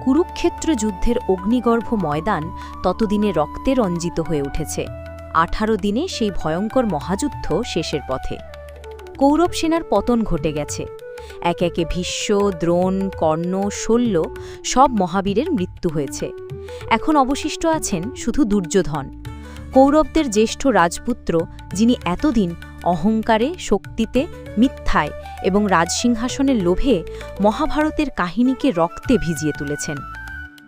কুরুক্ষেত্র যুদ্ধের অগ্নিগর্ভ ময়দান ততদিনে রক্তে রঞ্জিত হয়ে উঠেছে। 18 দিনে সেই ভয়ঙ্কর মহাযুদ্ধ শেষের পথে। কৌরব সেনার পতন ঘটে গেছে। একে একে ভীষ্ম, দ্রোণ, কর্ণ, শল্য সব মহাবীরের মৃত্যু হয়েছে। এখন অবশিষ্ট আছেন শুধু দুর্যোধন, কৌরবদের জ্যেষ্ঠ রাজপুত্র, যিনি এতদিন অহংকারে, শক্তিতে, মিথ্যায় এবং রাজসিংহাসনের লোভে মহাভারতের কাহিনীকে রক্তে ভিজিয়ে তুলেছেন।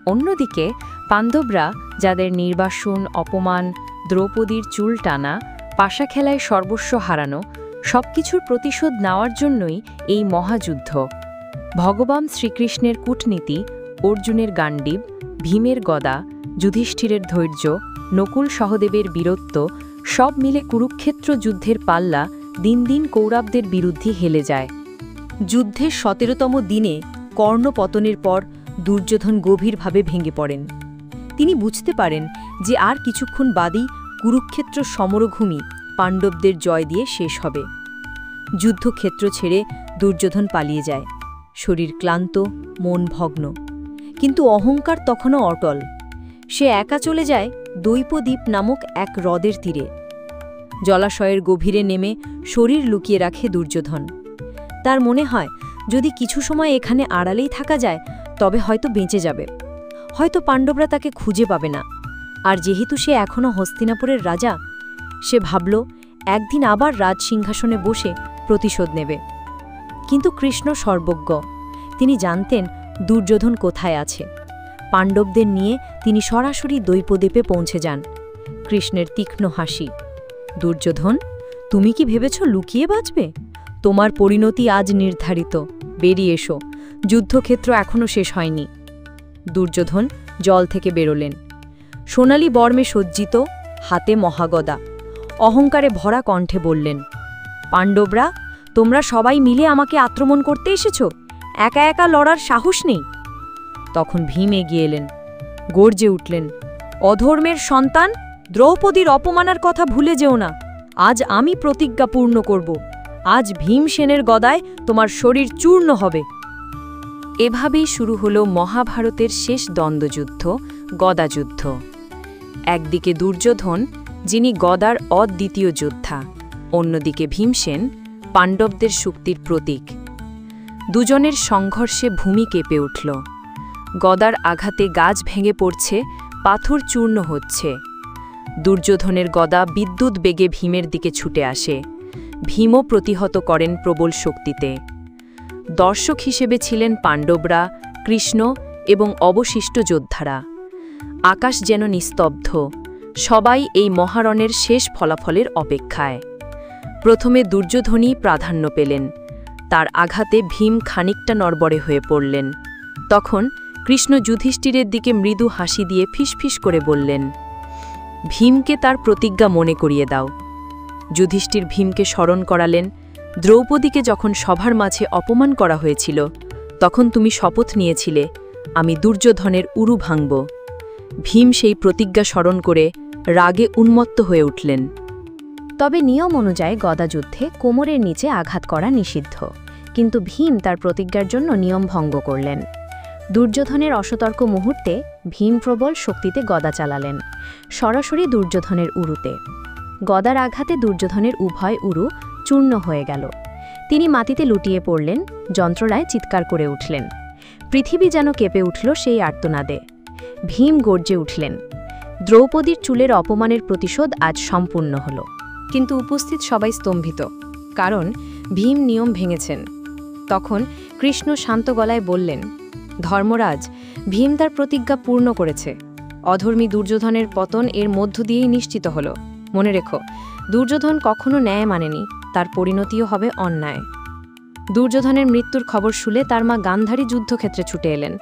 অন্যদিকে পাণ্ডবরা, যাদের নির্বাসন, অপমান, দ্রৌপদীর চুল টানা, পাশা খেলায় সর্বস্ব হারানো, সবকিছুর প্রতিশোধ নেওয়ার জন্যই এই মহাযুদ্ধ। ভগবান শ্রীকৃষ্ণের কূটনীতি, অর্জুনের গান্ডীব, ভীমের গদা, যুধিষ্ঠিরের ধৈর্য, নকুল সহদেবের বীরত্ব সব মিলে কুরুক্ষেত্র যুদ্ধের পাল্লা দিন দিন কৌরবদের বিরুদ্ধে হেলে যায়। যুদ্ধের 17তম দিনে কর্ণ পতনের পর দুর্যোধন গভীরভাবে ভেঙে পড়েন। তিনি বুঝতে পারেন যে আর কিছুক্ষণ বাদেই কুরুক্ষেত্র সমরভূমি পাণ্ডবদের জয় দিয়ে শেষ হবে। যুদ্ধক্ষেত্র ছেড়ে দুর্যোধন পালিয়ে যায়, শরীর ক্লান্ত, মন ভগ্ন। কিন্তু অহংকার তখনও অটল। সে একা চলে যায় দৈপদ্বীপ নামক এক হ্রদের তীরে। জলাশয়ের গভীরে নেমে শরীর লুকিয়ে রাখে দুর্যোধন। তার মনে হয় যদি কিছু সময় এখানে আড়ালেই থাকা যায় তবে হয়তো বেঁচে যাবে, হয়তো পাণ্ডবরা তাকে খুঁজে পাবে না। আর যেহেতু সে এখনও হস্তিনাপুরের রাজা, সে ভাবল একদিন আবার রাজসিংহাসনে বসে প্রতিশোধ নেবে। কিন্তু কৃষ্ণ সর্বজ্ঞ, তিনি জানতেন দুর্যোধন কোথায় আছে। পাণ্ডবদের নিয়ে তিনি সরাসরি দৈপদ্বীপে পৌঁছে যান। কৃষ্ণের তীক্ষ্ণ হাসি, দুর্যোধন, তুমি কি ভেবেছ লুকিয়ে বাঁচবে? তোমার পরিণতি আজ নির্ধারিত, বেরিয়ে এসো, যুদ্ধক্ষেত্র এখনও শেষ হয়নি। দুর্যোধন জল থেকে বেরোলেন, সোনালি বর্মে সজ্জিত, হাতে মহাগদা। অহংকারে ভরা কণ্ঠে বললেন, পাণ্ডবরা, তোমরা সবাই মিলে আমাকে আক্রমণ করতে এসেছ, একা একা লড়ার সাহস নেই। তখন ভীম এগিয়ে এলেন, গর্জে উঠলেন, অধর্মের সন্তান, দ্রৌপদীর অপমানের কথা ভুলে যেও না। আজ আমি প্রতিজ্ঞা পূর্ণ করব, আজ ভীমসেনের গদায় তোমার শরীর চূর্ণ হবে। এভাবেই শুরু হল মহাভারতের শেষ দ্বন্দ্বযুদ্ধ, গদাযুদ্ধ। একদিকে দুর্যোধন, যিনি গদার অদ্বিতীয় যোদ্ধা, অন্যদিকে ভীমসেন, পাণ্ডবদের শক্তির প্রতীক। দুজনের সংঘর্ষে ভূমি কেঁপে উঠল। গদার আঘাতে গাছ ভেঙে পড়ছে, পাথর চূর্ণ হচ্ছে। দুর্যোধনের গদা বিদ্যুৎ বেগে ভীমের দিকে ছুটে আসে। ভীমও প্রতিহত করেন প্রবল শক্তিতে। দর্শক হিসেবে ছিলেন পাণ্ডবরা, কৃষ্ণ এবং অবশিষ্ট যোদ্ধারা। আকাশ যেন নিস্তব্ধ, সবাই এই মহারণের শেষ ফলাফলের অপেক্ষায়। প্রথমে দুর্যোধনই প্রাধান্য পেলেন। তার আঘাতে ভীম খানিকটা নড়বড়ে হয়ে পড়লেন। তখন কৃষ্ণ যুধিষ্ঠিরের দিকে মৃদু হাসি দিয়ে ফিসফিস করে বললেন, ভীমকে তার প্রতিজ্ঞা মনে করিয়ে দাও। যুধিষ্ঠির ভীমকে স্মরণ করালেন, দ্রৌপদীকে যখন সভার মাঝে অপমান করা হয়েছিল তখন তুমি শপথ নিয়েছিলে, আমি দুর্যোধনের উরু ভাঙব। ভীম সেই প্রতিজ্ঞা স্মরণ করে রাগে উন্মত্ত হয়ে উঠলেন। তবে নিয়ম অনুযায়ী গদাযুদ্ধে কোমরের নিচে আঘাত করা নিষিদ্ধ, কিন্তু ভীম তার প্রতিজ্ঞার জন্য নিয়ম ভঙ্গ করলেন। দুর্যোধনের অসতর্ক মুহূর্তে ভীম প্রবল শক্তিতে গদা চালালেন, সরাসরি দুর্যোধনের উরুতে। গদার আঘাতে দুর্যোধনের উভয় উরু চূর্ণ হয়ে গেল। তিনি মাটিতে লুটিয়ে পড়লেন, যন্ত্রণায় চিৎকার করে উঠলেন। পৃথিবী যেন কেঁপে উঠল সেই আর্তনাদে। ভীম গর্জে উঠলেন, দ্রৌপদীর চুলের অপমানের প্রতিশোধ আজ সম্পূর্ণ হল। কিন্তু উপস্থিত সবাই স্তম্ভিত, কারণ ভীম নিয়ম ভেঙেছেন। তখন কৃষ্ণ শান্ত গলায় বললেন, ধর্মরাজ, ভীম তার প্রতিজ্ঞা পূর্ণ করেছে। অধর্মী দুর্যোধনের পতন এর মধ্য দিয়েই নিশ্চিত হল। মনে রেখো, দুর্যোধন কখনো ন্যায় মানেনি, তার পরিণতিও হবে অন্যায়। দুর্যোধনের মৃত্যুর খবর শুনে তার মা গান্ধারী যুদ্ধক্ষেত্রে ছুটে এলেন।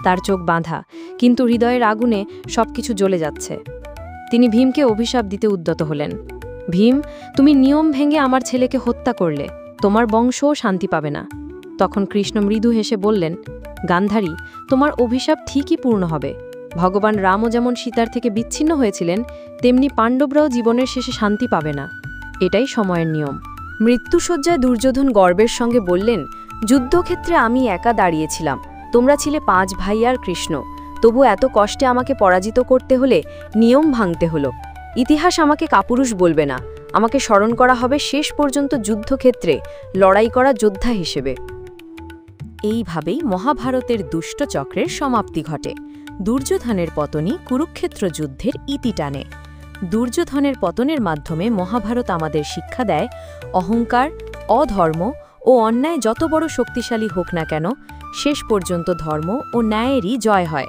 তার চোখ বাঁধা, কিন্তু হৃদয়ের আগুনে সবকিছু জ্বলে যাচ্ছে। তিনি ভীমকে অভিশাপ দিতে উদ্যত হলেন, ভীম, তুমি নিয়ম ভেঙে আমার ছেলেকে হত্যা করলে, তোমার বংশও শান্তি পাবে না। তখন কৃষ্ণ মৃদু হেসে বললেন, গান্ধারী, তোমার অভিশাপ ঠিকই পূর্ণ হবে। ভগবান রামও যেমন সীতার থেকে বিচ্ছিন্ন হয়েছিলেন, তেমনি পাণ্ডবরাও জীবনের শেষে শান্তি পাবে না। এটাই সময়ের নিয়ম। মৃত্যুশয্যায় দুর্যোধন গর্বের সঙ্গে বললেন, যুদ্ধক্ষেত্রে আমি একা দাঁড়িয়েছিলাম, তোমরা ছিলে 5 ভাই আর কৃষ্ণ, তবু এত কষ্টে আমাকে পরাজিত করতে হলে নিয়ম ভাঙতে হলো। ইতিহাস আমাকে কাপুরুষ বলবে না, আমাকে স্মরণ করা হবে শেষ পর্যন্ত যুদ্ধক্ষেত্রে লড়াই করা যোদ্ধা হিসেবে। এইভাবেই মহাভারতের দুষ্ট চক্রের সমাপ্তি ঘটে। দুর্যোধনের পতনই কুরুক্ষেত্র যুদ্ধের ইতি টানে। দুর্যোধনের পতনের মাধ্যমে মহাভারত আমাদের শিক্ষা দেয়, অহংকার, অধর্ম ও অন্যায় যত বড় শক্তিশালী হোক না কেন, শেষ পর্যন্ত ধর্ম ও ন্যায়েরই জয় হয়।